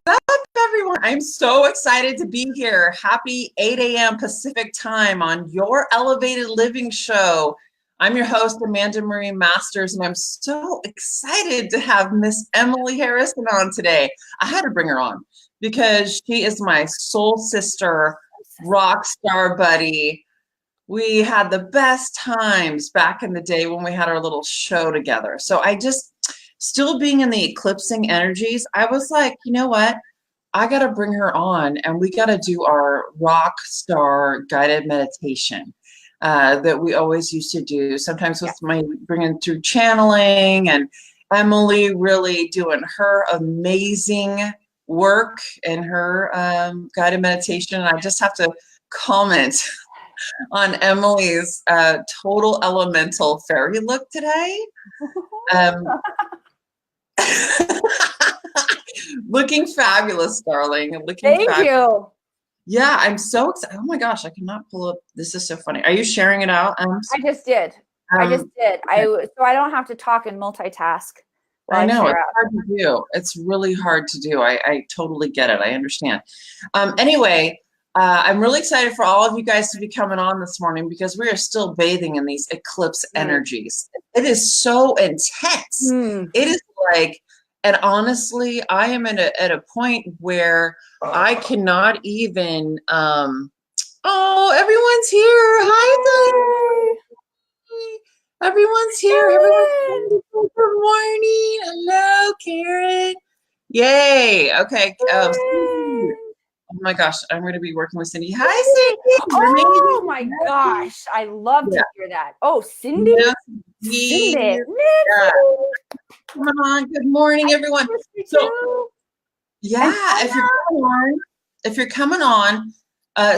up, everyone? I'm so excited to be here. Happy 8 a.m. Pacific time on your Elevated Living Show. I'm your host, Amanda Marie Masters, and I'm so excited to have Miss Emily Harrison on today. I had to bring her on because she is my soul sister, rock star buddy. We had the best times back in the day when we had our little show together. So still being in the eclipsing energies, I was like, you know what? I got to bring her on and we got to do our rock star guided meditation that we always used to do. Sometimes with my bringing through channeling, and Emily really doing her amazing work in her guided meditation. And I just have to comment on Emily's total elemental fairy look today. Looking fabulous, darling. Thank you. Yeah, I'm so excited. Oh my gosh, I cannot pull up. This is so funny. Are you sharing it out? I just did. Okay. So I don't have to talk and multitask. I know it's hard to do. It's really hard to do. I totally get it. I understand. Anyway, I'm really excited for all of you guys to be coming on this morning because we are still bathing in these eclipse energies. It is so intense. It is like, and honestly, I am at a point where I cannot even, oh, everyone's here. Hi, everyone's here. Good morning. Hello, Karen. Yay. Okay. Oh my gosh, I'm going to be working with Cindy. Hi, Cindy. Oh my gosh, I love to hear that. Oh, Cindy. Cindy. Come on. Good morning, everyone. So, yeah, if you're coming on,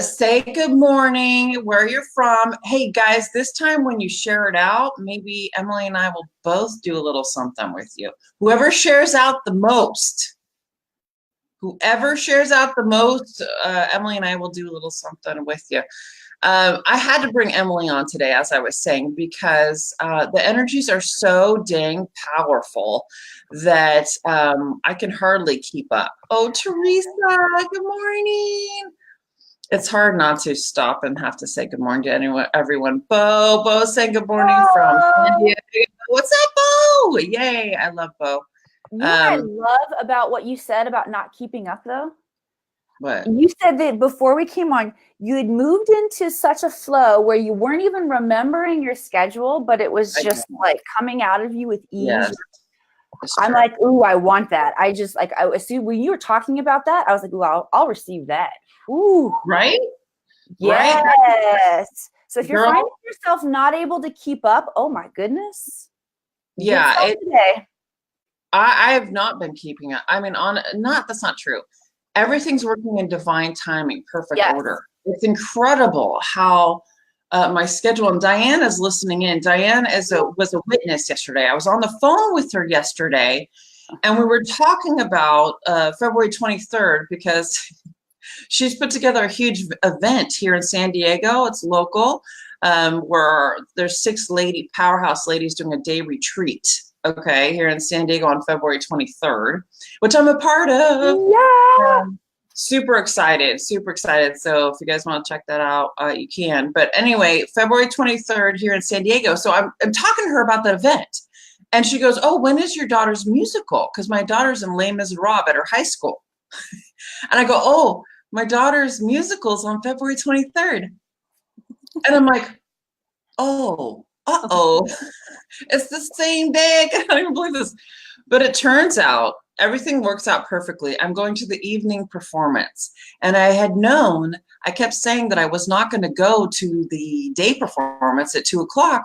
say good morning, where you're from. Hey guys, this time when you share it out, maybe Emily and I will both do a little something with you. Whoever shares out the most. Emily and I will do a little something with you. I had to bring Emily on today, as I was saying, because the energies are so dang powerful that I can hardly keep up. Oh, Teresa, good morning. It's hard not to stop and have to say good morning to everyone. Bo saying good morning from San Diego. What's up, Bo? Yay, I love Bo. You know what I love about what you said about not keeping up, though? What? You said that before we came on, you had moved into such a flow where you weren't even remembering your schedule, but it was just like coming out of you with ease. Yes, I'm like, ooh, I want that. I assume when you were talking about that, I was like, ooh, I'll receive that. Ooh. Right? Yes. Right? So if you're finding yourself not able to keep up, oh my goodness. Yeah. I have not been keeping up. I mean, that's not true. Everything's working in divine timing, perfect order. It's incredible how my schedule, and Diane is listening in. Diane was a witness yesterday. I was on the phone with her yesterday, and we were talking about February 23rd because she's put together a huge event here in San Diego. It's local, where there's 6 powerhouse ladies doing a day retreat. Okay, here in San Diego on February 23rd, which I'm a part of. Yeah. Super excited. So if you guys want to check that out, you can. But anyway, February 23rd here in San Diego. So I'm talking to her about the event. And she goes, oh, when is your daughter's musical? Because my daughter's in Les Miserables at her high school. And I go, oh, my daughter's musical's on February 23rd. And I'm like, oh. It's the same day. I can't even believe this. But it turns out everything works out perfectly. I'm going to the evening performance. And I kept saying that I was not going to go to the day performance at 2:00.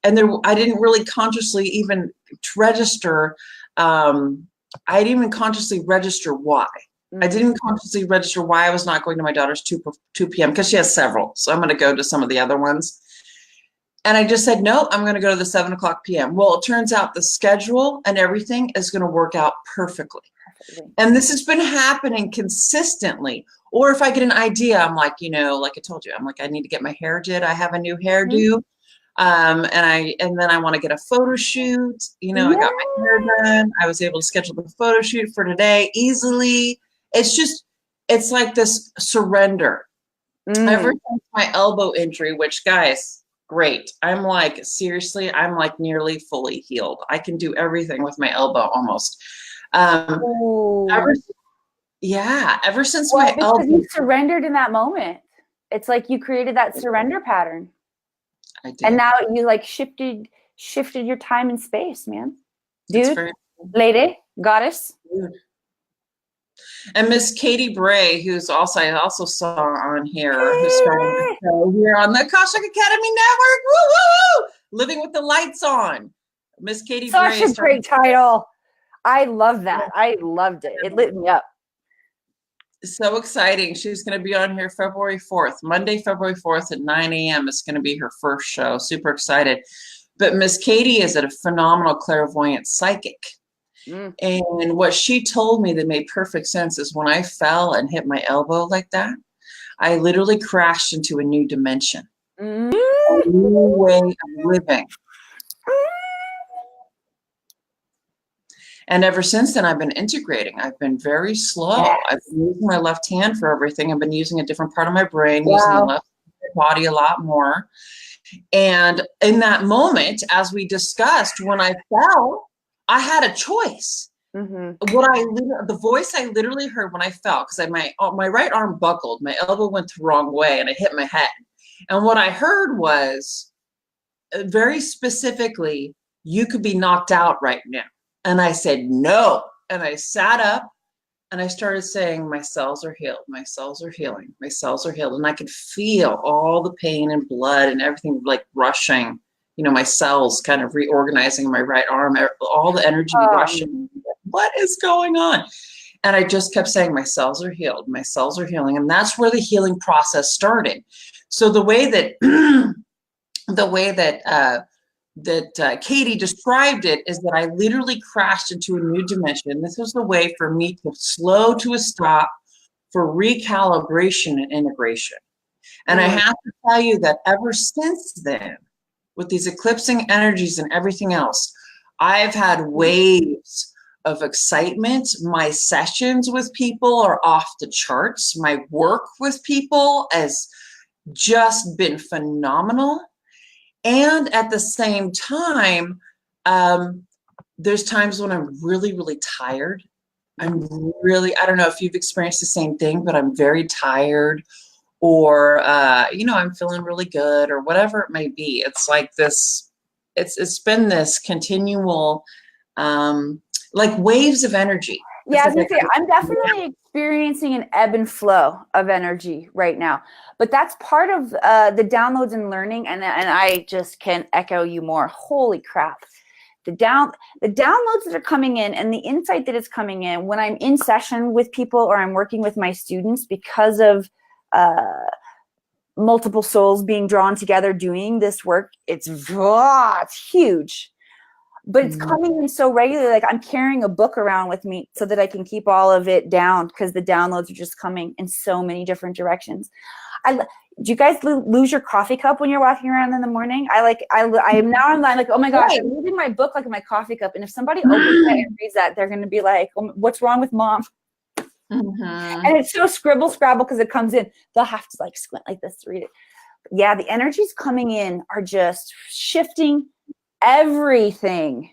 And I didn't really consciously even register. I didn't even consciously register why. I didn't consciously register why I was not going to my daughter's 2 p.m. because she has several. So I'm going to go to some of the other ones. And I just said, no, I'm going to go to the 7:00 p.m. Well, it turns out the schedule and everything is going to work out perfectly. And this has been happening consistently. Or if I get an idea, I'm like, like I told you, I'm like, I need to get my hair did. I have a new hairdo. And then I want to get a photo shoot. You know, I got my hair done. I was able to schedule the photo shoot for today easily. it's like this surrender. Ever Mm. since my elbow injury, which guys, great. I'm like, seriously, I'm like nearly fully healed. I can do everything with my elbow almost. Um, Ooh. ever, yeah, ever since Well, my because elbow, you surrendered in that moment. It's like you created that surrender pattern. I And did. now you like shifted your time and space, man. It's Dude, very lady, goddess. weird. And Miss Katie Bray, who's also I also saw on here, who's starting the Katie! show here on the Akashic Academy Network. Woo woo woo! Living with the lights on. Miss Katie Such Bray a is starting. great title. I love that. I loved it. It lit me up. So exciting. She's going to be on here February 4th, Monday, February 4th at 9 a.m. It's going to be her first show. Super excited. But Miss Katie is a phenomenal clairvoyant psychic. Mm. And what she told me that made perfect sense is when I fell and hit my elbow like that, I literally crashed into a new dimension, Mm. a new way of living. And ever since then, I've been integrating. I've been very slow. Yes. I've been using my left hand for everything. I've been using a different part of my brain, Wow. using the left body a lot more. And in that moment, as we discussed, when I fell, I had a choice. Mm-hmm. The voice I literally heard when I fell, because my right arm buckled, my elbow went the wrong way, and I hit my head. And what I heard was very specifically, "You could be knocked out right now." And I said, "No." And I sat up and I started saying, "My cells are healed. My cells are healing. My cells are healed." And I could feel all the pain and blood and everything like rushing, my cells kind of reorganizing my right arm, all the energy rushing. What is going on? And I just kept saying, "My cells are healed. My cells are healing." And that's where the healing process started. So the way that Katie described it is that I literally crashed into a new dimension. This was the way for me to slow to a stop for recalibration and integration. And I have to tell you that ever since then, with these eclipsing energies and everything else, I've had waves of excitement. My sessions with people are off the charts. My work with people has just been phenomenal. And at the same time, there's times when I'm really, really tired. I don't know if you've experienced the same thing, but I'm very tired, or, I'm feeling really good, or whatever it may be. It's like this, it's been this continual, like waves of energy. Yeah, I was gonna say, I'm definitely experiencing an ebb and flow of energy right now, but that's part of the downloads and learning, and I just can't echo you more. Holy crap. The downloads that are coming in and the insight that is coming in when I'm in session with people or I'm working with my students, because of multiple souls being drawn together doing this work, it's huge. But it's coming in so regularly. Like I'm carrying a book around with me so that I can keep all of it down, because the downloads are just coming in so many different directions. Do you guys lose your coffee cup when you're walking around in the morning? I'm like, oh my gosh, I'm losing my book like in my coffee cup. And if somebody opens that and reads that, they're going to be like, "What's wrong with mom?" And it's so scribble scrabble because it comes in. They'll have to like squint like this to read it. But yeah, the energies coming in are just shifting everything.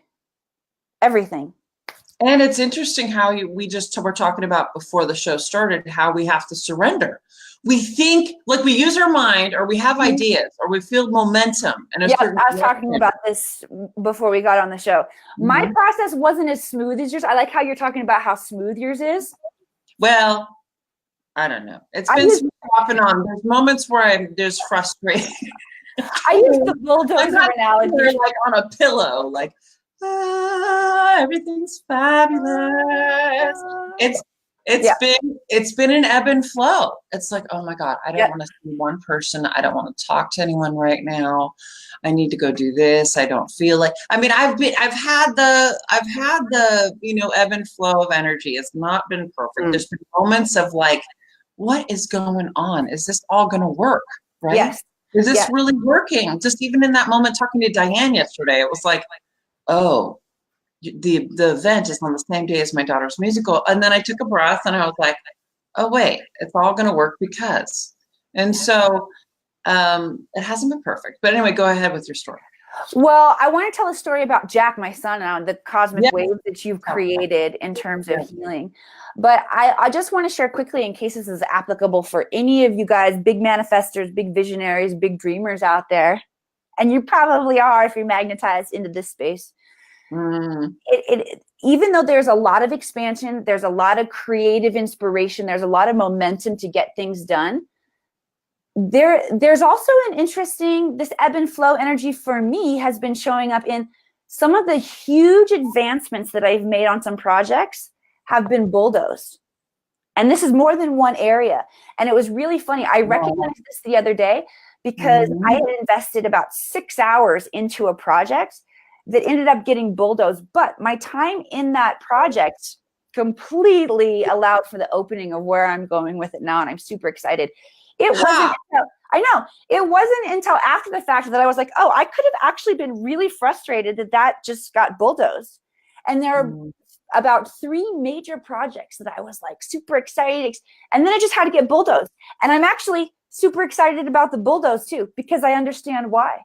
And it's interesting how we just were talking about before the show started, how we have to surrender. We think, like, we use our mind, or we have ideas, or we feel momentum. And yeah, I was talking about this before we got on the show. My process wasn't as smooth as yours. I like how you're talking about how smooth yours is. Well, I don't know. It's been off and on. There's moments where there's frustration. I use the bulldozer analogy. Like on a pillow, like, everything's fabulous. It's been an ebb and flow. It's like, oh my God, I don't want to see one person. I don't want to talk to anyone right now. I need to go do this. I don't feel like, I mean, I've had the, ebb and flow of energy. It's not been perfect. There's been moments of like, what is going on? Is this all going to work? Right? Yes. Is this really working? Just even in that moment talking to Diane yesterday, it was like, oh, the event is on the same day as my daughter's musical. And then I took a breath and I was like, oh wait, it's all going to work because. And so it hasn't been perfect. But anyway, go ahead with your story. Well, I want to tell a story about Jack, my son, and the cosmic Yes. waves that you've created in terms of healing. But I just want to share quickly, in case this is applicable for any of you guys, big manifestors, big visionaries, big dreamers out there. And you probably are if you're magnetized into this space. Even though there's a lot of expansion, there's a lot of creative inspiration, there's a lot of momentum to get things done. There's also an interesting, this ebb and flow energy for me has been showing up in some of the huge advancements that I've made on some projects have been bulldozed. And this is more than one area. And it was really funny. I recognized this the other day because I had invested about 6 hours into a project that ended up getting bulldozed. But my time in that project completely allowed for the opening of where I'm going with it now. And I'm super excited. It wasn't until after the fact that I was like, oh, I could have actually been really frustrated that just got bulldozed. And there are about 3 major projects that I was like super excited. And then I just had to get bulldozed. And I'm actually super excited about the bulldoze too, because I understand why.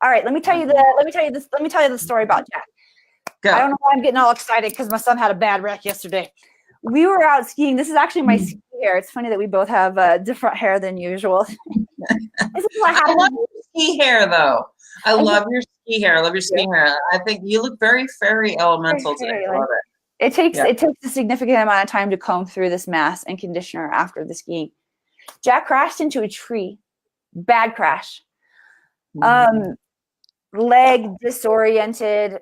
All right, let me tell you the story about Jack. Go. I don't know why I'm getting all excited because my son had a bad wreck yesterday. We were out skiing. This is actually my ski hair. It's funny that we both have different hair than usual. This is what happened. I love your ski hair, though. I love your ski hair. I love your ski hair. I think you look very fairy elemental today. I love it. It takes a significant amount of time to comb through this mask and conditioner after the skiing. Jack crashed into a tree. Bad crash. Leg disoriented.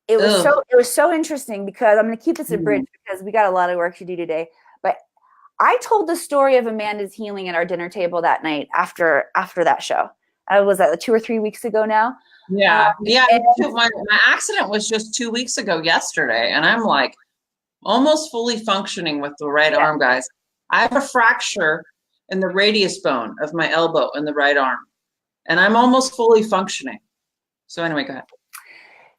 It was so interesting because I'm going to keep this a bridge because we got a lot of work to do today. But I told the story of Amanda's healing at our dinner table that night after that show. I was that 2 or 3 weeks ago now. Yeah. My accident was just 2 weeks ago yesterday. And I'm like almost fully functioning with the right arm, guys. I have a fracture in the radius bone of my elbow in the right arm. And I'm almost fully functioning. So anyway, go ahead.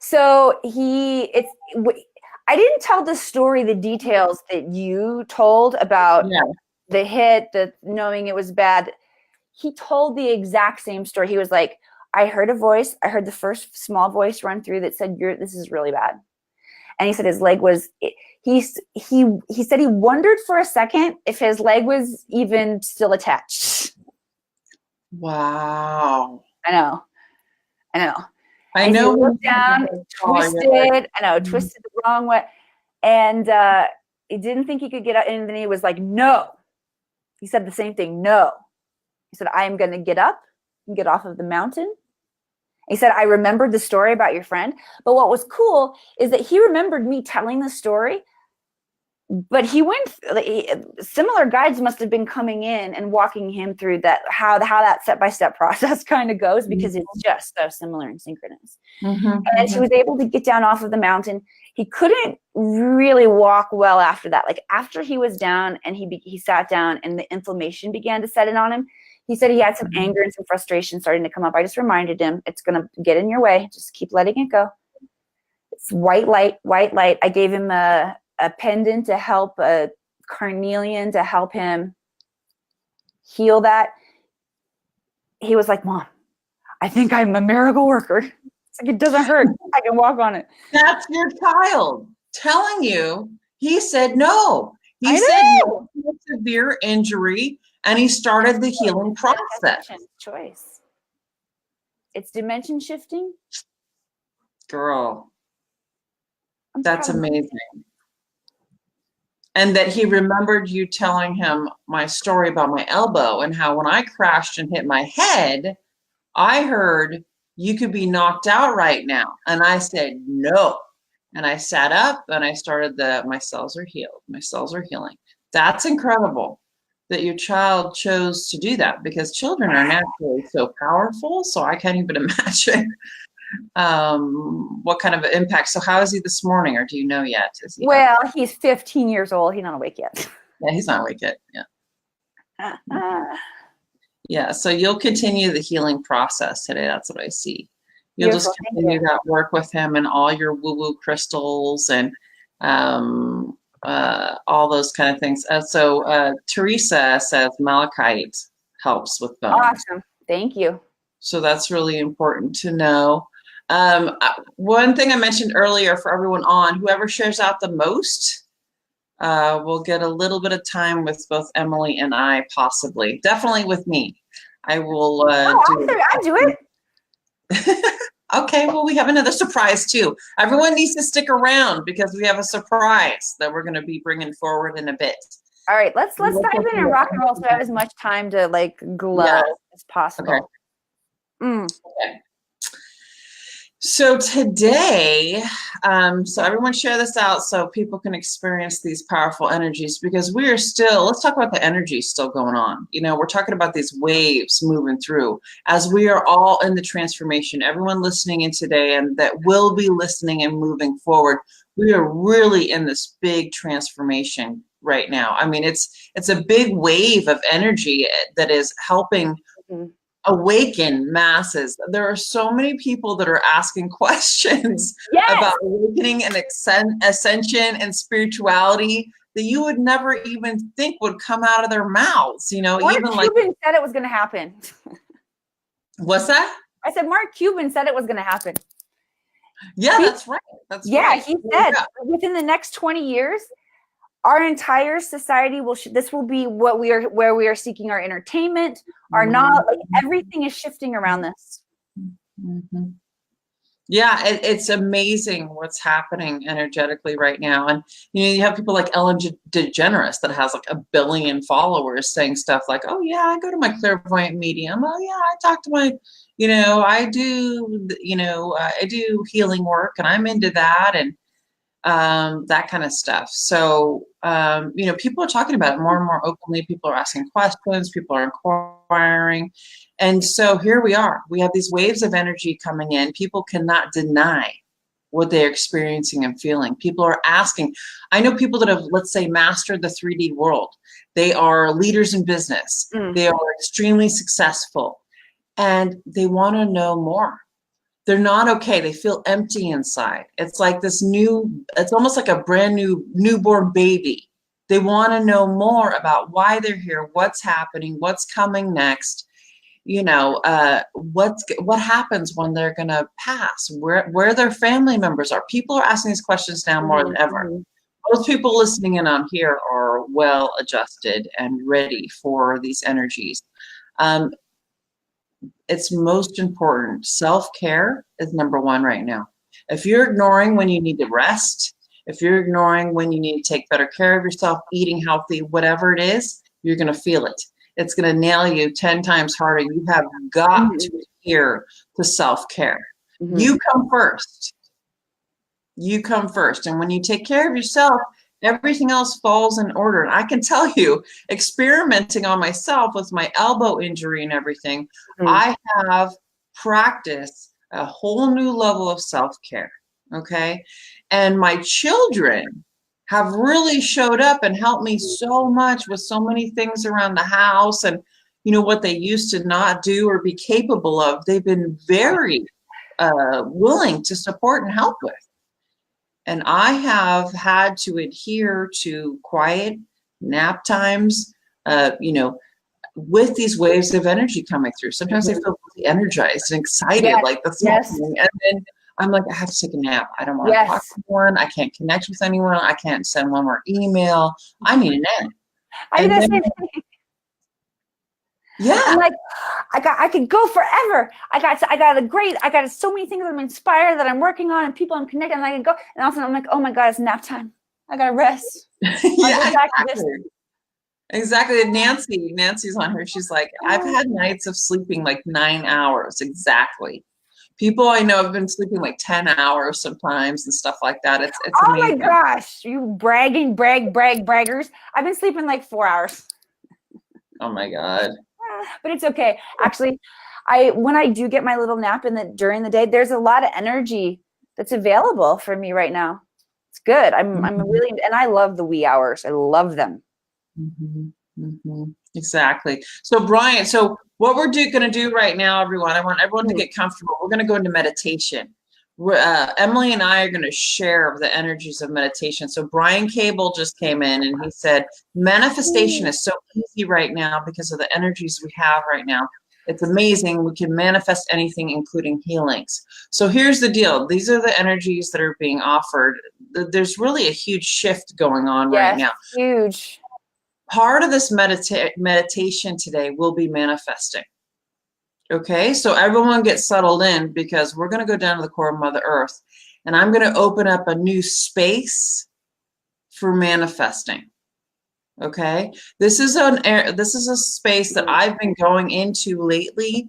So I didn't tell the story, the details that you told about the hit, the knowing it was bad. He told the exact same story. He was like, I heard a voice. I heard the first small voice run through that said, this is really bad. And he said his leg was, he said he wondered for a second if his leg was even still attached. Wow. I know. I know. He looked down, twisted the wrong way. And he didn't think he could get up. And then he was like, no. He said the same thing, no. He said, I am going to get up and get off of the mountain. He said, I remembered the story about your friend. But what was cool is that he remembered me telling the story. But similar guides must have been coming in and walking him through that, how that step-by-step process kind of goes, because it's just so similar and synchronous. And as he was able to get down off of the mountain, he couldn't really walk well after that. Like after he was down and he sat down and the inflammation began to set in on him, he said he had some anger and some frustration starting to come up. I just reminded him, it's going to get in your way. Just keep letting it go. It's white light. I gave him a pendant to help, a carnelian to help him heal that. He was like, Mom, I think I'm a miracle worker. It's like, it doesn't hurt. I can walk on it. That's your child telling you. He said no. He said no to a severe injury, and he started the healing process. Choice. It's dimension shifting. Girl, that's amazing. And that he remembered you telling him my story about my elbow and how when I crashed and hit my head, I heard you could be knocked out right now. And I said, no. And I sat up and I started my cells are healed. My cells are healing. That's incredible that your child chose to do that, because children are naturally so powerful. So I can't even imagine what kind of impact. So how is he this morning, or do you know yet? He's 15 years old. He's not awake yet. Yeah, he's not awake yet. Yeah. Yeah. So you'll continue the healing process today. That's what I see. You'll just Beautiful. Thank continue you. that work with him and all your woo-woo crystals and all those kind of things. So Teresa says malachite helps with bones. Awesome. Thank you. So that's really important to know. One thing I mentioned earlier for everyone on, whoever shares out the most will get a little bit of time with both Emily and I, possibly. Definitely with me. I will I'll do it. Okay, well, we have another surprise too. Everyone needs to stick around because we have a surprise that we're going to be bringing forward in a bit. All right, let's dive in and rock and roll so I have as much time to like glow as possible. Okay. Okay. So today, so everyone share this out so people can experience these powerful energies, because we are still, let's talk about the energy still going on. You know, we're talking about these waves moving through as we are all in the transformation. Everyone listening in today and that will be listening and moving forward, we are really in this big transformation right now. I mean, it's a big wave of energy that is helping awaken masses. There are so many people that are asking questions about awakening and ascension and spirituality that you would never even think would come out of their mouths. You know, Mark even Cuban said it was going to happen. What's that? I said Mark Cuban said it was going to happen. Yeah, that's right. That's right. He said within the next 20 years, our entire society this will be where we are seeking our entertainment, our knowledge. Like, everything is shifting around this. Yeah, it's amazing what's happening energetically right now. And you have people like Ellen DeGeneres that has like 1 billion followers saying stuff like, "Oh yeah, I go to my clairvoyant medium. Oh yeah, I talk to my, I do healing work, and I'm into that." And that kind of stuff. So, people are talking about it more and more openly. People are asking questions. People are inquiring. And so here we are. We have these waves of energy coming in. People cannot deny what they're experiencing and feeling. People are asking. I know people that have, let's say, mastered the 3D world. They are leaders in business. They are extremely successful. And they want to know more. They're not okay. They feel empty inside. It's like it's almost like a brand new newborn baby. They want to know more about why they're here, what's happening, what's coming next, what happens when they're going to pass, where their family members are. People are asking these questions now more than ever. Most people listening in on here are well adjusted and ready for these energies. It's most important. Self-care is number 1 right now. If you're ignoring when you need to rest, if you're ignoring when you need to take better care of yourself, eating healthy, whatever it is, you're going to feel it. It's going to nail you 10 times harder. You have got to adhere to self-care. You come first. You come first. And when you take care of yourself, everything else falls in order. And I can tell you, experimenting on myself with my elbow injury and everything, I have practiced a whole new level of self-care. Okay. And my children have really showed up and helped me so much with so many things around the house and, what they used to not do or be capable of. They've been very willing to support and help with. And I have had to adhere to quiet nap times, with these waves of energy coming through. Sometimes I feel really energized and excited, like that's happening. And then I'm like, I have to take a nap. I don't want to talk to anyone. I can't connect with anyone. I can't send one more email. I need a nap. Yeah. I'm like, I could go forever. I got so many things I'm inspired that I'm working on and people I'm connected and I can go. And all of a sudden I'm like, oh my God, it's nap time. I got to rest. Yeah, exactly. Nancy's on here. She's like, I've had nights of sleeping like 9 hours. Exactly. People I know have been sleeping like 10 hours sometimes and stuff like that. It's amazing. My gosh. You braggers. I've been sleeping like 4 hours. Oh my God. But it's okay. Actually, when I do get my little nap during the day, there's a lot of energy that's available for me right now. It's good. I'm really, and I love the wee hours. I love them. Exactly. So Brian, so what we're going to do right now, everyone, I want everyone to get comfortable. We're going to go into meditation. Emily and I are going to share the energies of meditation. So Brian Cable just came in and he said, manifestation is so easy right now because of the energies we have right now. It's amazing. We can manifest anything, including healings. So here's the deal. These are the energies that are being offered. There's really a huge shift going on right now. Huge. Part of this meditation today will be manifesting. Okay, so everyone get settled in because we're going to go down to the core of Mother Earth, and I'm going to open up a new space for manifesting. Okay, this is a space that I've been going into lately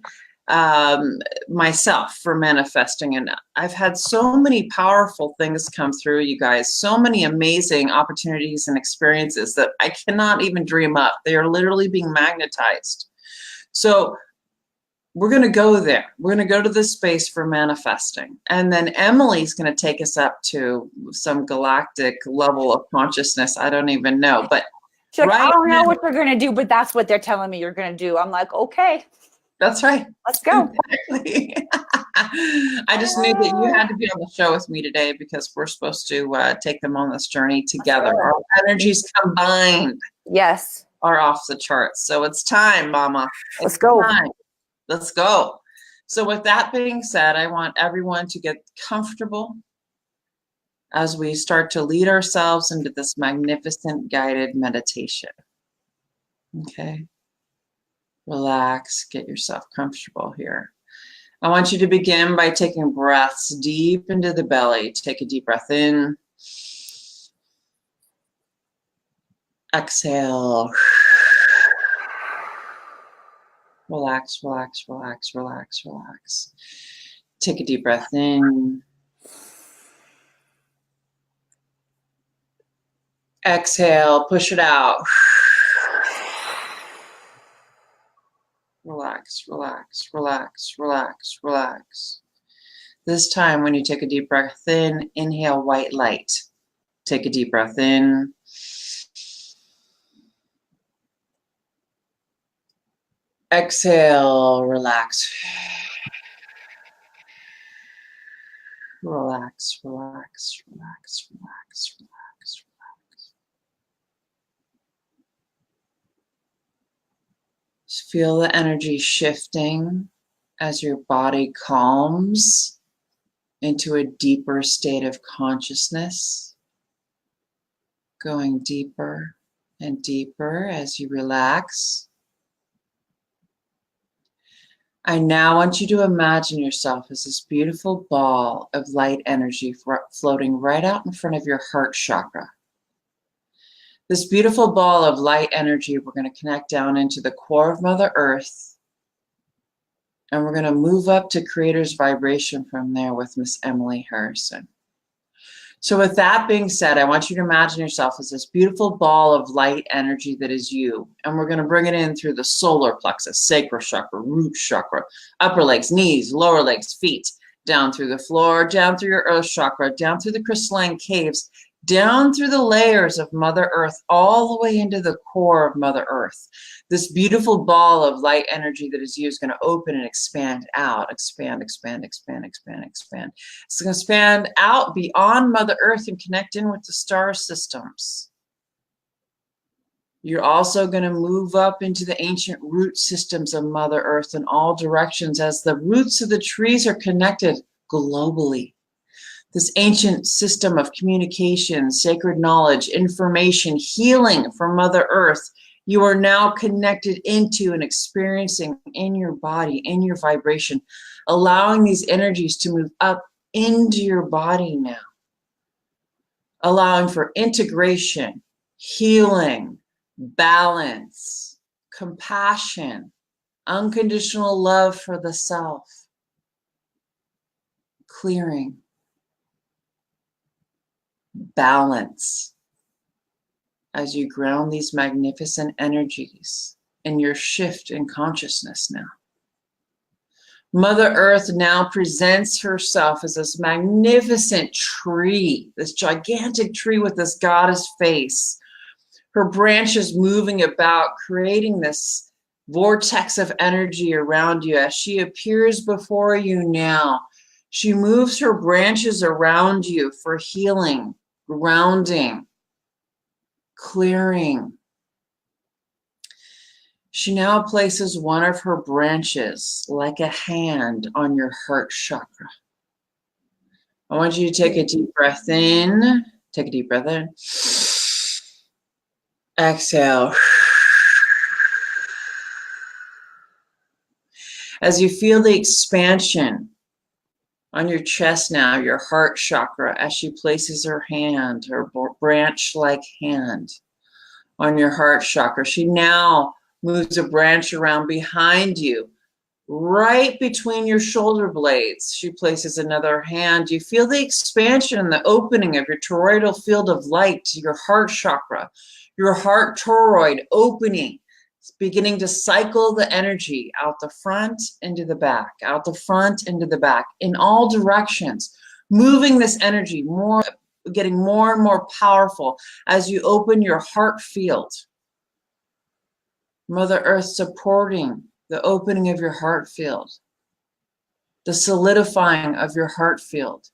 myself for manifesting, and I've had so many powerful things come through, you guys, so many amazing opportunities and experiences that I cannot even dream up. They are literally being magnetized. So we're going to go there. We're going to go to this space for manifesting. And then Emily's going to take us up to some galactic level of consciousness. I don't even know, but she's like, I don't know what they're going to do, but that's what they're telling me you're going to do. I'm like, okay. That's right. Let's go. Exactly. I just knew that you had to be on the show with me today because we're supposed to take them on this journey together. Our energies combined, yes, are off the charts. So it's time, Mama. Let's go. Time. Let's go. So with that being said, I want everyone to get comfortable as we start to lead ourselves into this magnificent guided meditation. Okay. Relax, get yourself comfortable here. I want you to begin by taking breaths deep into the belly. Take a deep breath in. Exhale. Relax, relax, relax, relax, relax. Take a deep breath in. Exhale, push it out. Relax, relax, relax, relax, relax. This time when you take a deep breath in, inhale white light. Take a deep breath in. Exhale, relax. Relax, relax, relax, relax, relax, relax. Just feel the energy shifting as your body calms into a deeper state of consciousness, going deeper and deeper as you relax. I now want you to imagine yourself as this beautiful ball of light energy floating right out in front of your heart chakra. This beautiful ball of light energy, we're going to connect down into the core of Mother Earth, and we're going to move up to Creator's vibration from there with Miss Emily Harrison. So with that being said, I want you to imagine yourself as this beautiful ball of light energy that is you. And we're going to bring it in through the solar plexus, sacral chakra, root chakra, upper legs, knees, lower legs, feet, down through the floor, down through your earth chakra, down through the crystalline caves, down through the layers of Mother Earth, all the way into the core of Mother Earth. This beautiful ball of light energy that is you is going to open and expand out, expand, expand, expand, expand, expand. It's going to expand out beyond Mother Earth and connect in with the star systems. You're also going to move up into the ancient root systems of Mother Earth in all directions as the roots of the trees are connected globally. This ancient system of communication, sacred knowledge, information, healing from Mother Earth, you are now connected into and experiencing in your body, in your vibration, allowing these energies to move up into your body now, allowing for integration, healing, balance, compassion, unconditional love for the self, clearing, balance as you ground these magnificent energies in your shift in consciousness now. Mother Earth now presents herself as this magnificent tree, this gigantic tree with this goddess face, Her branches moving about, creating this vortex of energy around you as she appears before you now. She moves her branches around you for healing, grounding, clearing. She now places one of her branches like a hand on your heart chakra. I want you to take a deep breath in. Take a deep breath in. Exhale. As you feel the expansion on your chest now, your heart chakra, as she places her hand, her branch-like hand on your heart chakra. She now moves a branch around behind you, right between your shoulder blades. She places another hand. You feel the expansion and the opening of your toroidal field of light, your heart chakra, your heart toroid opening. It's beginning to cycle the energy out the front into the back, out the front into the back, in all directions, moving this energy more, getting more and more powerful as you open your heart field. Mother Earth supporting the opening of your heart field, the solidifying of your heart field,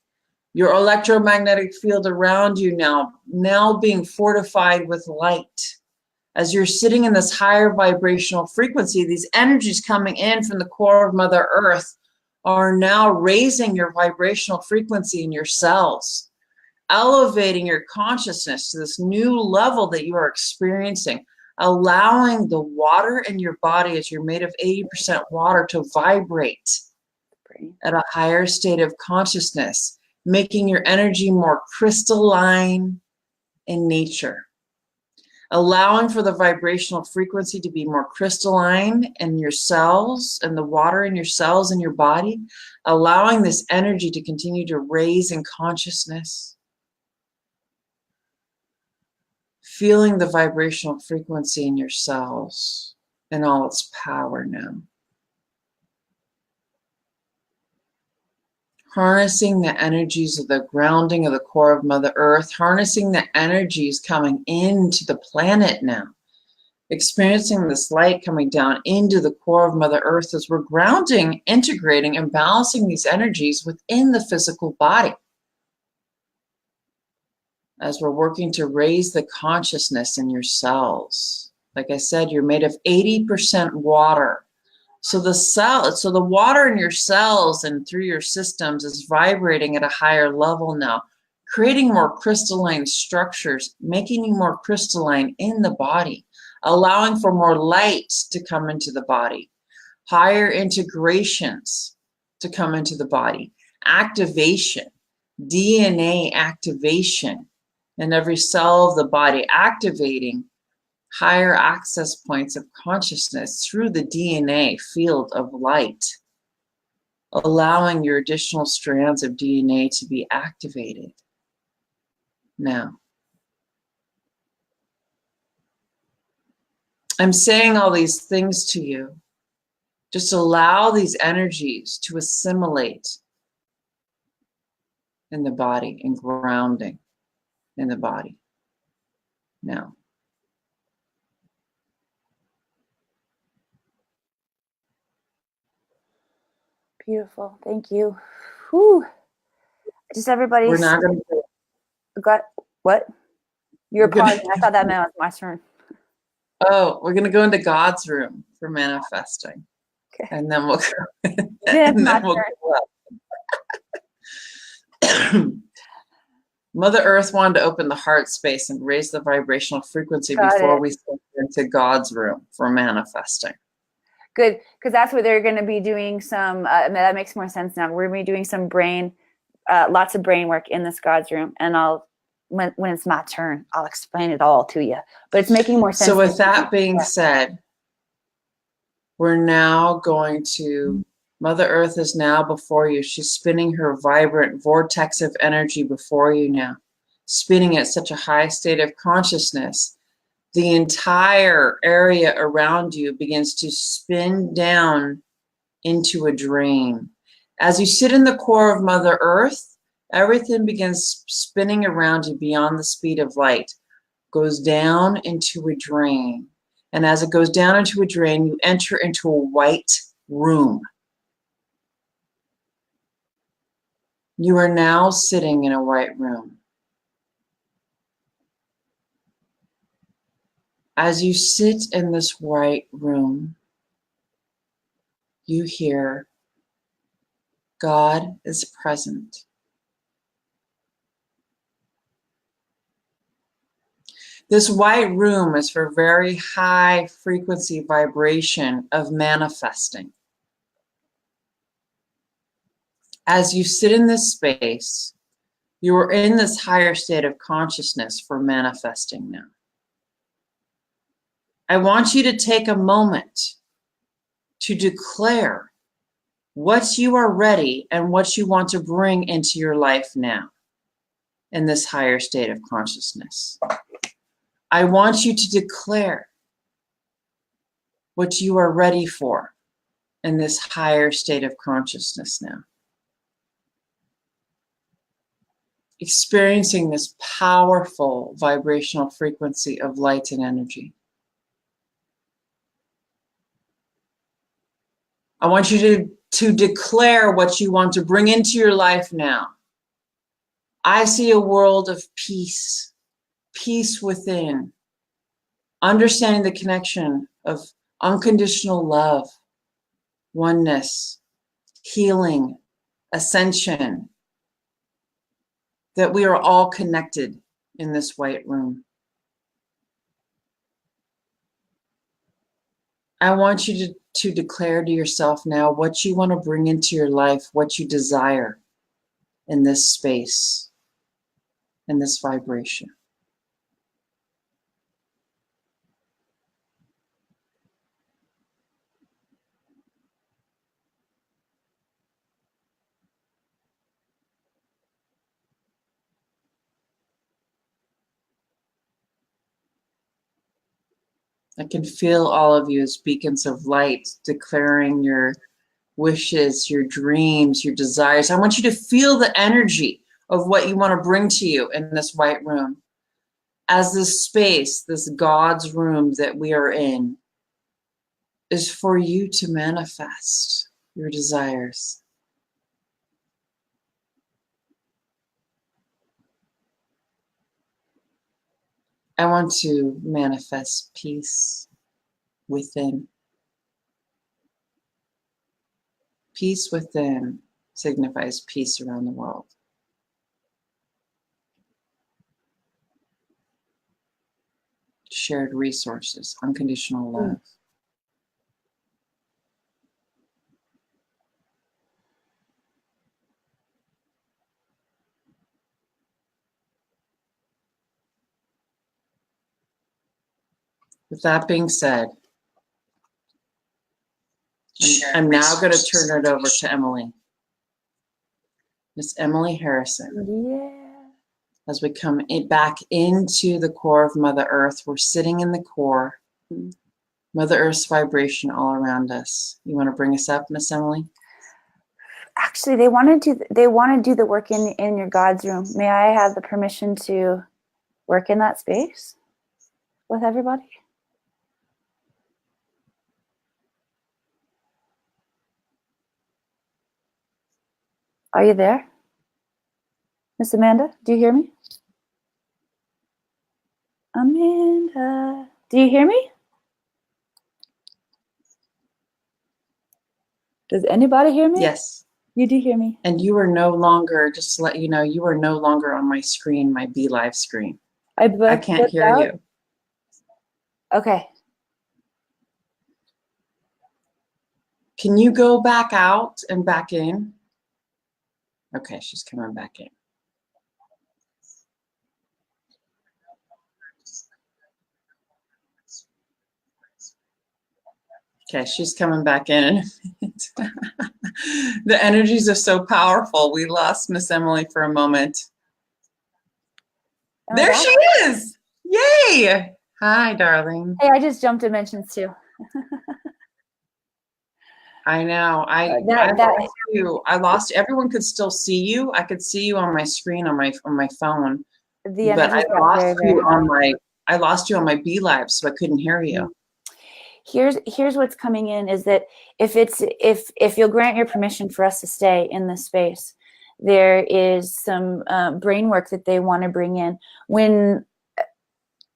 your electromagnetic field around you now being fortified with light. As you're sitting in this higher vibrational frequency, these energies coming in from the core of Mother Earth are now raising your vibrational frequency in your cells, elevating your consciousness to this new level that you are experiencing, allowing the water in your body, as you're made of 80% water, to vibrate at a higher state of consciousness, making your energy more crystalline in nature. Allowing for the vibrational frequency to be more crystalline in your cells and the water in your cells in your body, allowing this energy to continue to raise in consciousness. Feeling the vibrational frequency in your cells in all its power now. Harnessing the energies of the grounding of the core of Mother Earth, harnessing the energies coming into the planet now, experiencing this light coming down into the core of Mother Earth as we're grounding, integrating, and balancing these energies within the physical body. As we're working to raise the consciousness in your cells. Like I said, you're made of 80% water. So the water in your cells and through your systems is vibrating at a higher level now, creating more crystalline structures, making you more crystalline in the body, allowing for more light to come into the body, higher integrations to come into the body, activation, DNA activation in every cell of the body, activating higher access points of consciousness through the DNA field of light, allowing your additional strands of DNA to be activated now. I'm saying all these things to you. Just allow these energies to assimilate in the body and grounding in the body now. Beautiful. Thank you. Whew. Just everybody's. We're not going to. Got what? You're pausing. I thought that meant it was my turn. Oh, we're going to go into God's room for manifesting. Okay. And then we'll go. And then we'll go up. Mother Earth wanted to open the heart space and raise the vibrational frequency before we step into God's room for manifesting. Good, because that's where they're going to be doing some, that makes more sense now. We're going to be doing some lots of brain work in this God's room. And when it's my turn, I'll explain it all to you. But it's making more sense. So with that being said, we're now going to, Mother Earth is now before you. She's spinning her vibrant vortex of energy before you now, spinning at such a high state of consciousness. The entire area around you begins to spin down into a drain. As you sit in the core of Mother Earth, everything begins spinning around you beyond the speed of light. goes down into a drain. And as it goes down into a drain, you enter into a white room. You are now sitting in a white room. As you sit in this white room, you hear God is present. This white room is for very high frequency vibration of manifesting. As you sit in this space, you are in this higher state of consciousness for manifesting now. I want you to take a moment to declare what you are ready and what you want to bring into your life now in this higher state of consciousness. I want you to declare what you are ready for in this higher state of consciousness now. Experiencing this powerful vibrational frequency of light and energy. I want you to declare what you want to bring into your life now. I see a world of peace, peace within, understanding the connection of unconditional love, oneness, healing, ascension, that we are all connected in this white room. I want you to declare to yourself now what you want to bring into your life, what you desire in this space, in this vibration. I can feel all of you as beacons of light, declaring your wishes, your dreams, your desires. I want you to feel the energy of what you want to bring to you in this white room. As this space, this God's room that we are in, is for you to manifest your desires. I want to manifest peace within. Peace within signifies peace around the world. Shared resources, unconditional love. With that being said, I'm now going to turn it over to Emily. Miss Emily Harrison. Yeah. As we come back into the core of Mother Earth, we're sitting in the core. Mother Earth's vibration all around us. You want to bring us up, Miss Emily? Actually, they want to do the work in your God's room. May I have the permission to work in that space with everybody? Are you there? Miss Amanda, do you hear me? Amanda, do you hear me? Does anybody hear me? Yes. You do hear me. And you are no longer, just to let you know, you are no longer on my screen, my Be Live screen. I can't hear you. Okay. Can you go back out and back in? Okay, she's coming back in. Okay, she's coming back in. The energies are so powerful. We lost Miss Emily for a moment. There she is. Yay. Hi, darling. Hey, I just jumped dimensions too. I know. I lost you. I lost. Everyone could still see you. I could see you on my screen on my phone. But I lost you on my. I lost you on my B Live, so I couldn't hear you. Here's what's coming in is that if you'll grant your permission for us to stay in this space, there is some brain work that they want to bring in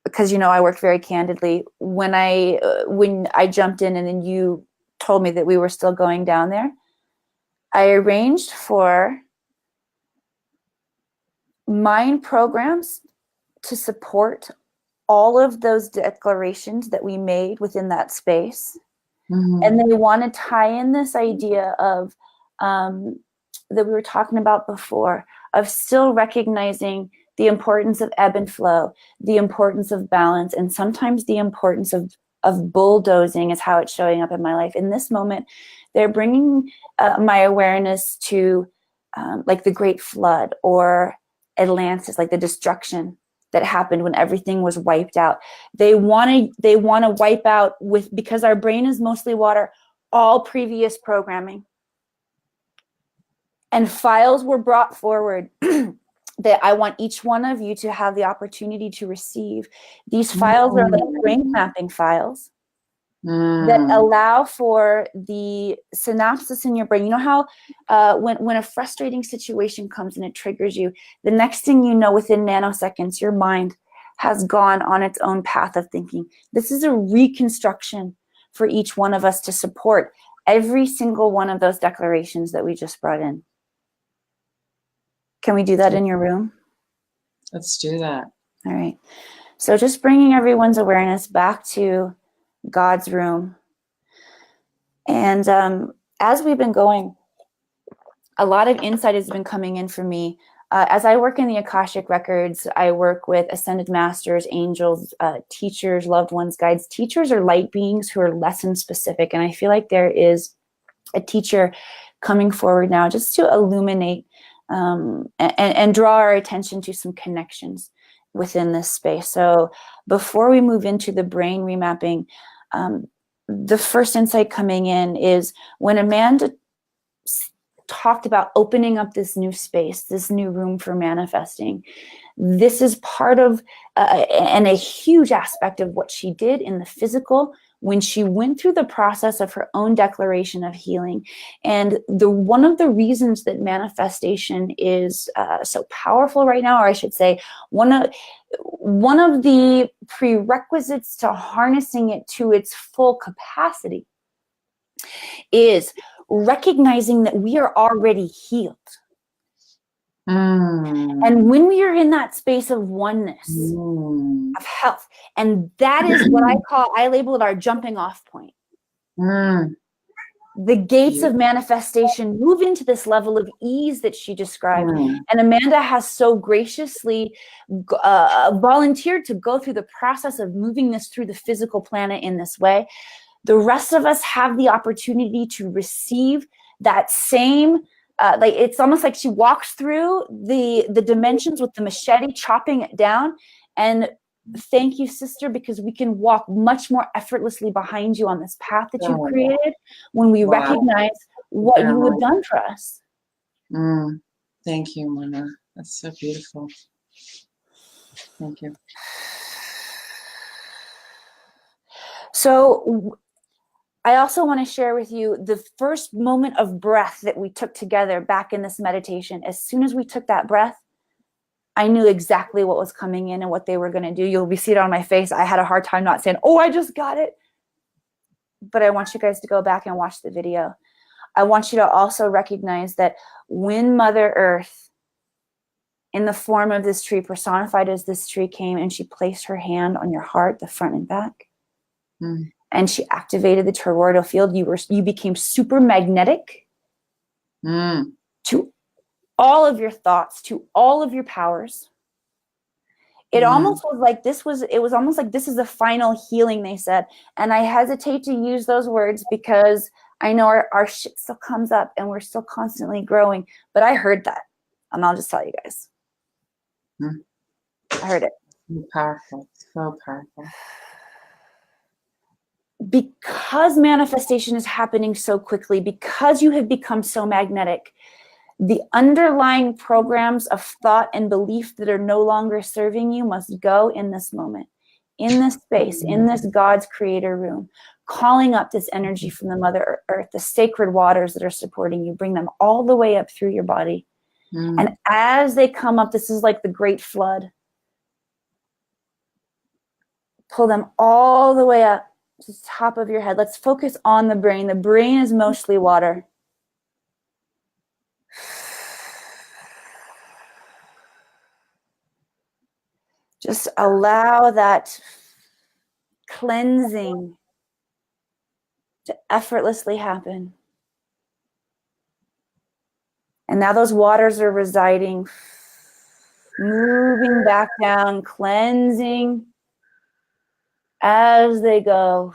because I work very candidly. When I jumped in and then you told me that we were still going down there, I arranged for mind programs to support all of those declarations that we made within that space. Mm-hmm. And they want to tie in this idea of that we were talking about before, of still recognizing the importance of ebb and flow, the importance of balance, and sometimes the importance of bulldozing is how it's showing up in my life. In this moment, they're bringing my awareness to like the Great Flood or Atlantis, like the destruction that happened when everything was wiped out. They want to wipe out because our brain is mostly water, all previous programming. And files were brought forward that I want each one of you to have the opportunity to receive. These files are like brain mapping files that allow for the synapses in your brain. You know how when a frustrating situation comes and it triggers you, the next thing you know, within nanoseconds, your mind has gone on its own path of thinking. This is a reconstruction for each one of us to support every single one of those declarations that we just brought in. Can we do that in your room? Let's do that. All right. So just bringing everyone's awareness back to God's room. And as we've been going, a lot of insight has been coming in for me. As I work in the Akashic Records, I work with ascended masters, angels, teachers, loved ones, guides. Teachers are light beings who are lesson specific. And I feel like there is a teacher coming forward now just to illuminate and draw our attention to some connections within this space. So before we move into the brain remapping, the first insight coming in is when Amanda talked about opening up this new space, this new room for manifesting. This is part of and a huge aspect of what she did in the physical when she went through the process of her own declaration of healing. And one of the reasons that manifestation is so powerful right now, or I should say, one of the prerequisites to harnessing it to its full capacity is recognizing that we are already healed. And when we are in that space of oneness, of health, and that is what I label it our jumping off point. The gates of manifestation move into this level of ease that she described. And Amanda has so graciously volunteered to go through the process of moving this through the physical planet in this way. The rest of us have the opportunity to receive that same like it's almost like she walks through the dimensions with the machete, chopping it down. And thank you, sister, because we can walk much more effortlessly behind you on this path that you created when we recognize what you have done for us. Thank you, Mona. That's so beautiful. Thank you. So I also want to share with you the first moment of breath that we took together back in this meditation. As soon as we took that breath, I knew exactly what was coming in and what they were going to do. You'll be seeing it on my face. I had a hard time not saying, oh, I just got it. But I want you guys to go back and watch the video. I want you to also recognize that when Mother Earth, in the form of this tree, personified as this tree, came and she placed her hand on your heart, the front and back, and she activated the toroidal field, you became super magnetic to all of your thoughts, to all of your powers. It almost was like it was almost like this is the final healing, they said. And I hesitate to use those words because I know our shit still comes up and we're still constantly growing. But I heard that. And I'll just tell you guys. I heard it. So powerful. So powerful. Because manifestation is happening so quickly, because you have become so magnetic, the underlying programs of thought and belief that are no longer serving you must go in this moment. in this space, in this God's creator room, calling up this energy from the Mother Earth, the sacred waters that are supporting you, bring them all the way up through your body. And as they come up, this is like the great flood. Pull them all the way up to the top of your head. Let's focus on the brain. The brain is mostly water. Just allow that cleansing to effortlessly happen. And now those waters are residing, moving back down, cleansing as they go.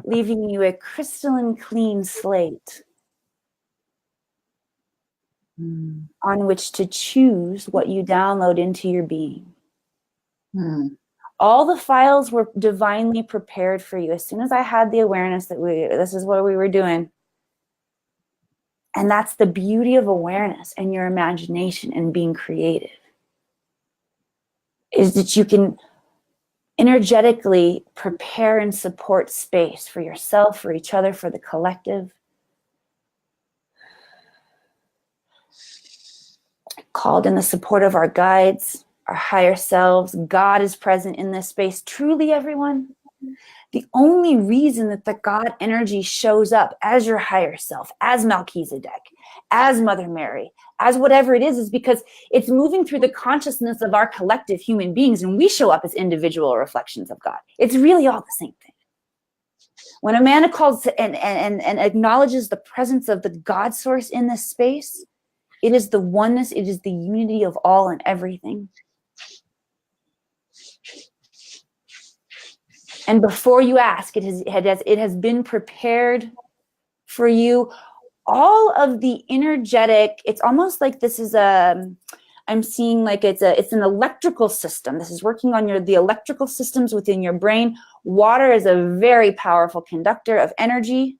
Leaving you a crystalline clean slate on which to choose what you download into your being. All the files were divinely prepared for you. As soon as I had the awareness that this is what we were doing. And that's the beauty of awareness and your imagination and being creative, is that you can energetically prepare and support space for yourself, for each other, for the collective. Called in the support of our guides, our higher selves. God is present in this space. Truly, everyone, the only reason that the God energy shows up as your higher self, as Melchizedek, as Mother Mary, as whatever it is because it's moving through the consciousness of our collective human beings, and we show up as individual reflections of God. It's really all the same thing. When Amanda calls and acknowledges the presence of the God source in this space, it is the oneness, it is the unity of all and everything. And before you ask, it has been prepared for you. All of the energetic, it's almost like this is I'm seeing like it's an electrical system. This is working on the electrical systems within your brain. Water is a very powerful conductor of energy.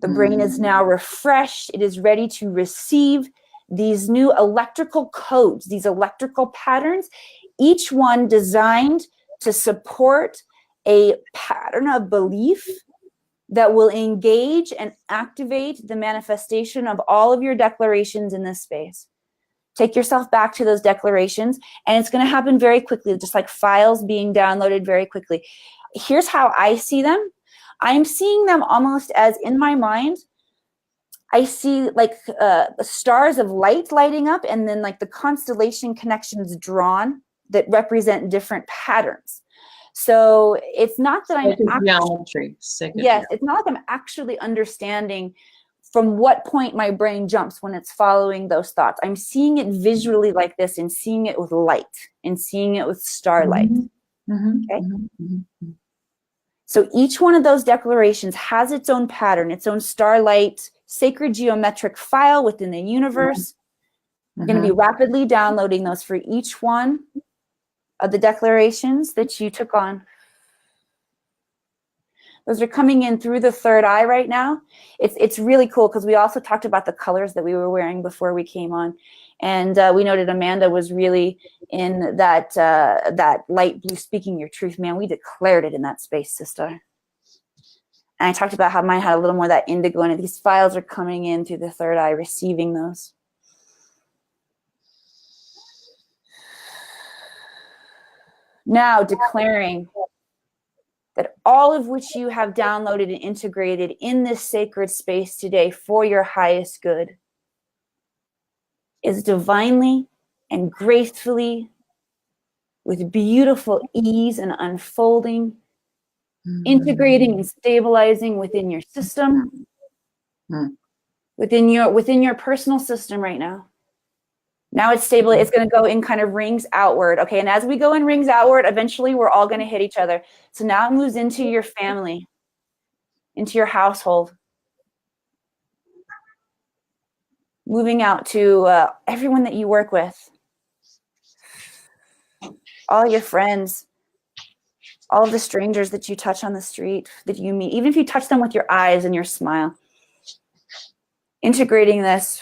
The brain is now refreshed. It is ready to receive these new electrical codes, these electrical patterns, each one designed to support a pattern of belief that will engage and activate the manifestation of all of your declarations in this space. Take yourself back to those declarations, and it's going to happen very quickly, just like files being downloaded very quickly. Here's how I see them. I'm seeing them almost as, in my mind, I see like stars of light lighting up, and then like the constellation connections drawn that represent different patterns. So it's not that I'm geometry. Yes, it's not like I'm actually understanding from what point my brain jumps when it's following those thoughts. I'm seeing it visually like this, and seeing it with light, and seeing it with starlight. Okay. So each one of those declarations has its own pattern, its own starlight, sacred geometric file within the universe. We're going to be rapidly downloading those for each one of the declarations that you took on. Those are coming in through the third eye right now. It's really cool because we also talked about the colors that we were wearing before we came on. And we noted Amanda was really in that light blue, speaking your truth. Man, we declared it in that space, sister. And I talked about how mine had a little more of that indigo in it. These files are coming in through the third eye, receiving those. Now declaring that all of which you have downloaded and integrated in this sacred space today for your highest good is divinely and gracefully, with beautiful ease and unfolding, integrating and stabilizing within your system, within your personal system right now. Now it's stable. It's going to go in kind of rings outward. Okay. And as we go in rings outward, eventually we're all going to hit each other. So now it moves into your family, into your household, moving out to everyone that you work with, all your friends, all of the strangers that you touch on the street, that you meet, even if you touch them with your eyes and your smile, integrating this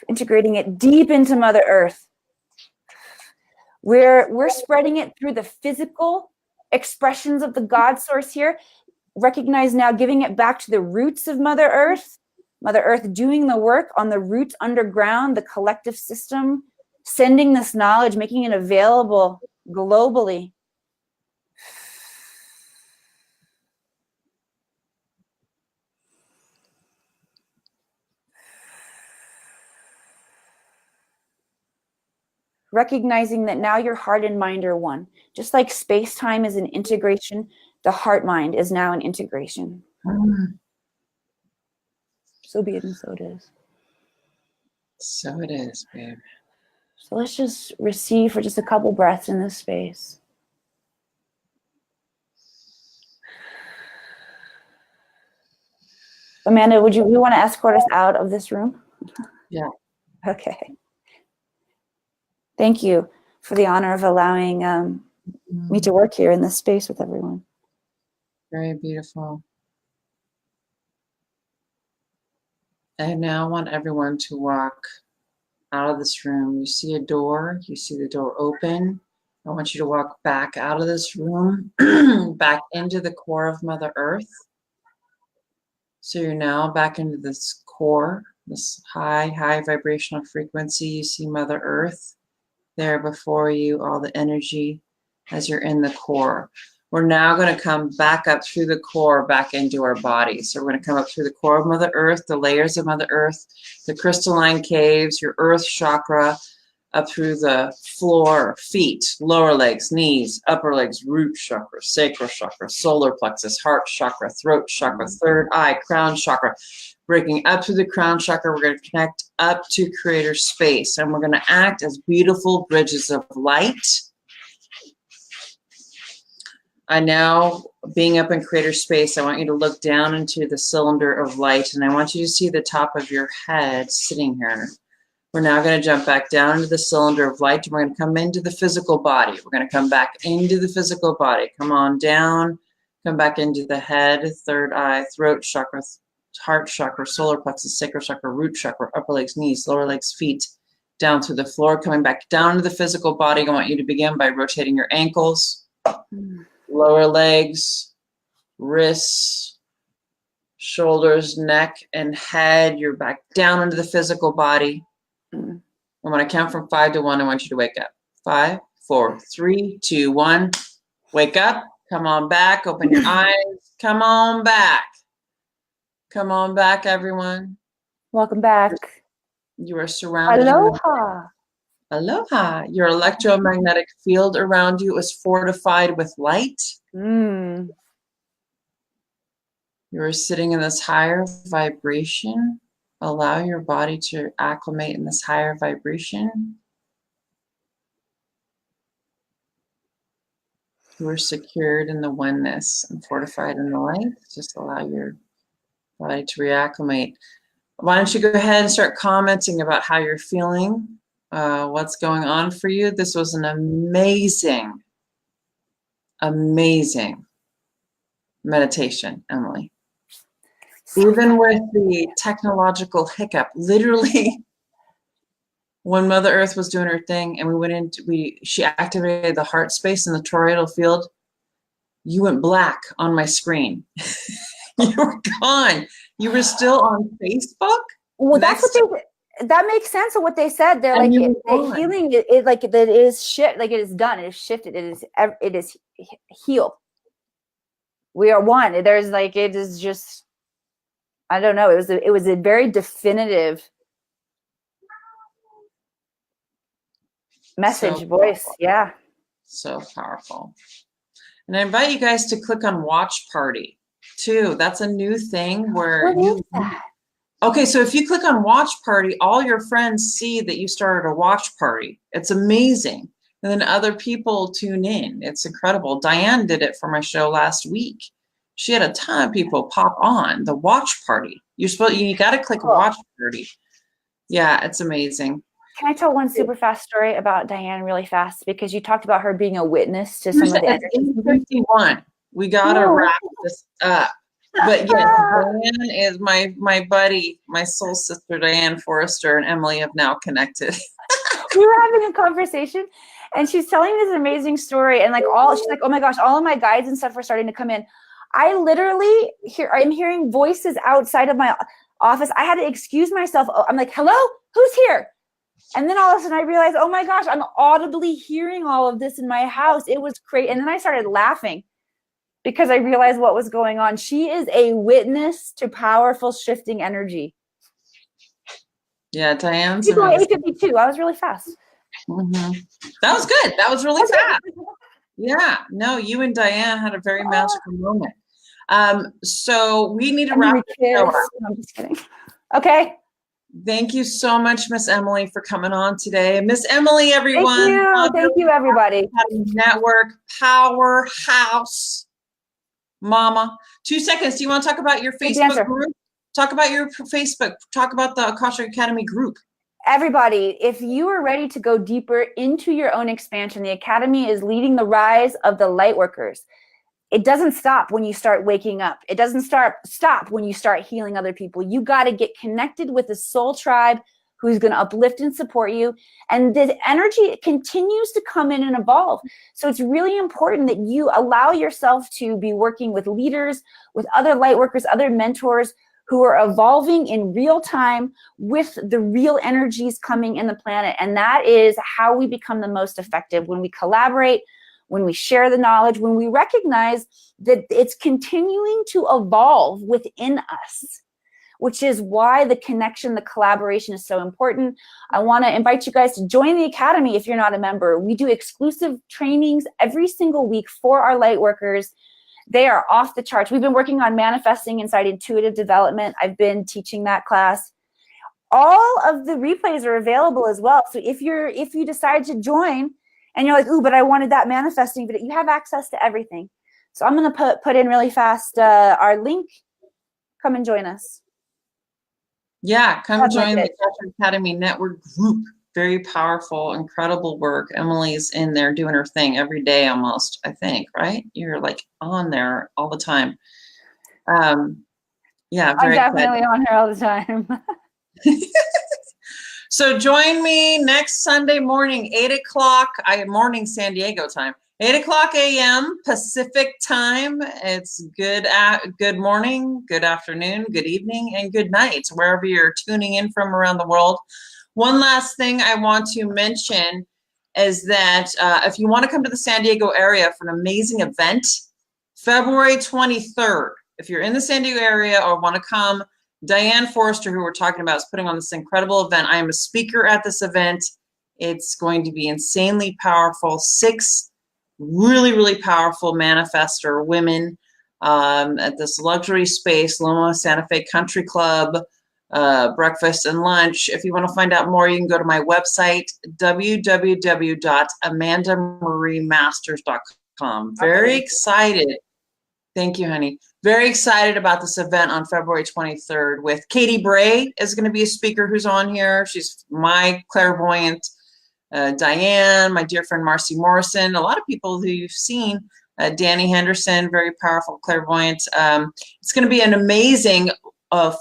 Integrating it deep into Mother Earth. We're spreading it through the physical expressions of the God source here. Recognize now giving it back to the roots of Mother Earth. Mother Earth doing the work on the roots underground, the collective system, sending this knowledge, making it available globally. Recognizing that now your heart and mind are one. Just like space-time is an integration, the heart-mind is now an integration. So be it and so it is. So it is, babe. So let's just receive for just a couple breaths in this space. Amanda, we want to escort us out of this room? Yeah. Okay. Thank you for the honor of allowing me to work here in this space with everyone. Very beautiful. I now want everyone to walk out of this room. You see a door, you see the door open. I want you to walk back out of this room, back into the core of Mother Earth. So you're now back into this core, this high vibrational frequency. You see Mother Earth there before you, all the energy as you're in the core. We're now going to come back up through the core, back into our body. So we're going to come up through the core of Mother Earth, the layers of Mother Earth, the crystalline caves, your earth chakra, up through the floor, feet, lower legs, knees, upper legs, root chakra, sacral chakra, solar plexus, heart chakra, throat chakra, third eye, crown chakra. Breaking up through the crown chakra, we're going to connect up to creator space, and we're going to act as beautiful bridges of light. I now, being up in creator space, I want you to look down into the cylinder of light, and I want you to see the top of your head sitting here. We're now going to jump back down into the cylinder of light, and we're going to come into the physical body. We're going to come back into the physical body. Come on down, come back into the head, third eye, throat chakra, heart chakra, solar plexus, sacral chakra, root chakra, upper legs, knees, lower legs, feet, down through the floor, coming back down to the physical body. I want you to begin by rotating your ankles, lower legs, wrists, shoulders, neck, and head. You're back down into the physical body. And when I count from 5 to 1, I want you to wake up. 5, 4, 3, 2, 1. Wake up. Come on back. Open your eyes. Come on back. Come on back, everyone. Welcome back. You are surrounded. Aloha. Aloha. Your electromagnetic field around you is fortified with light. You are sitting in this higher vibration. Allow your body to acclimate in this higher vibration. You are secured in the oneness and fortified in the light. Just allow your body to reacclimate. Why don't you go ahead and start commenting about how you're feeling, what's going on for you. This was an amazing, amazing meditation, Emily. Even with the technological hiccup, literally when Mother Earth was doing her thing and we went into, she activated the heart space in the toroidal field, you went black on my screen. You were gone. You were still on Facebook? Well, that's what that makes sense of what they said. They're like, the healing, it like that is shift, like it is done, it is shifted, it is healed. We are one. There's like, it is just, I don't know. It was a very definitive message, so voice. Yeah. So powerful. And I invite you guys to click on Watch Party too. That's a new thing where okay, so if you click on Watch Party, all your friends see that you started a watch party. It's amazing. And then other people tune in. It's incredible. Diane did it for my show last week. She had a ton of people pop on the watch party. You got to click Watch Party. Yeah, it's amazing. Can I tell one super fast story about Diane really fast? Because you talked about her being a witness to some of the 8:51. We got to wrap this up. But yes, Diane is my buddy, my soul sister, Diane Forrester, and Emily have now connected. We were having a conversation and she's telling this amazing story, and like she's like, oh my gosh, all of my guides and stuff were starting to come in. I literally I'm hearing voices outside of my office. I had to excuse myself. I'm like, hello, who's here? And then all of a sudden I realized, oh my gosh, I'm audibly hearing all of this in my house. It was crazy. And then I started laughing because I realized what was going on. She is a witness to powerful shifting energy. Yeah, Diane's People at 8:52. I was really fast. Mm-hmm. That was good. That was really fast. Yeah, no, you and Diane had a very magical moment. So we need to wrap it up. I'm just kidding. Okay. Thank you so much, Miss Emily, for coming on today. Miss Emily, everyone. Thank you, everybody. Network powerhouse, mama. 2 seconds. Do you want to talk about your Facebook group? Talk about your Facebook. Talk about the Akashic Academy group. Everybody, if you are ready to go deeper into your own expansion, the Academy is leading the rise of the light workers. It doesn't stop when you start waking up. It doesn't stop when you start healing other people. You got to get connected with a soul tribe who's going to uplift and support you. And the energy continues to come in and evolve. So it's really important that you allow yourself to be working with leaders, with other light workers, other mentors who are evolving in real time with the real energies coming in the planet. And that is how we become the most effective, when we collaborate, when we share the knowledge, when we recognize that it's continuing to evolve within us, which is why the connection, the collaboration is so important. I want to invite you guys to join the Academy if you're not a member. We do exclusive trainings every single week for our light workers. They are off the charts. We've been working on manifesting inside intuitive development. I've been teaching that class. All of the replays are available as well. So if you decide to join and you're like, ooh, but I wanted that manifesting, but you have access to everything. So I'm going to put in really fast our link. Come and join us. Yeah, come join the Akashic Academy Network group. Very powerful, incredible work. Emily's in there doing her thing every day almost, I think, right? You're like on there all the time. Yeah, very I'm definitely on here all the time. So join me next Sunday morning, 8 o'clock, morning San Diego time, 8 o'clock a.m. Pacific time. It's good morning, good afternoon, good evening, and good night, wherever you're tuning in from around the world. One last thing I want to mention is that if you want to come to the San Diego area for an amazing event, February 23rd, if you're in the San Diego area or want to come, Diane Forrester, who we're talking about, is putting on this incredible event. I am a speaker at this event. It's going to be insanely powerful. 6 really, really powerful manifestor women at this luxury space, Loma Santa Fe Country Club. Breakfast and lunch. If you want to find out more, you can go to my website, www.amandamariemasters.com. Very excited. Thank you, honey. Very excited about this event on February 23rd with Katie Bray is going to be a speaker who's on here. She's my clairvoyant. Diane, my dear friend Marcy Morrison, a lot of people who you've seen. Danny Henderson, very powerful clairvoyant. It's going to be an amazing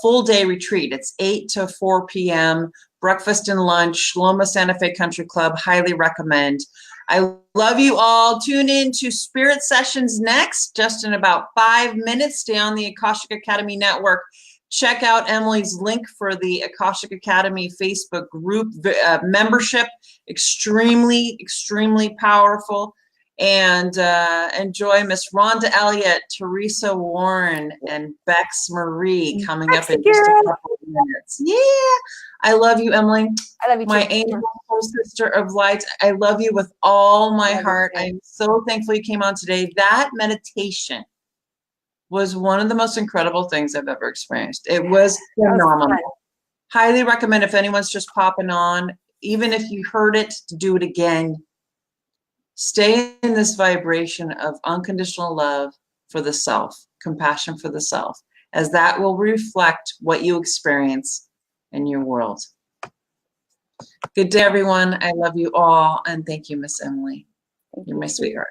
full day retreat. It's 8 to 4 p.m. Breakfast and lunch, Loma Santa Fe Country Club. Highly recommend. I love you all. Tune in to Spirit Sessions next, just in about 5 minutes. Stay on the Akashic Academy Network. Check out Emily's link for the Akashic Academy Facebook group membership. Extremely, extremely powerful. And enjoy Miss Rhonda Elliott, Teresa Warren, and Bex Marie coming up in just a couple of minutes. Yeah. I love you, Emily. I love you too. My angel sister of light. I love you with all my heart. I'm so thankful you came on today. That meditation was one of the most incredible things I've ever experienced. It was phenomenal. Highly recommend if anyone's just popping on, even if you heard it, to do it again. Stay in this vibration of unconditional love for the self, compassion for the self, as that will reflect what you experience in your world. Good day, everyone. I love you all. And thank you, Miss Emily. You're my sweetheart.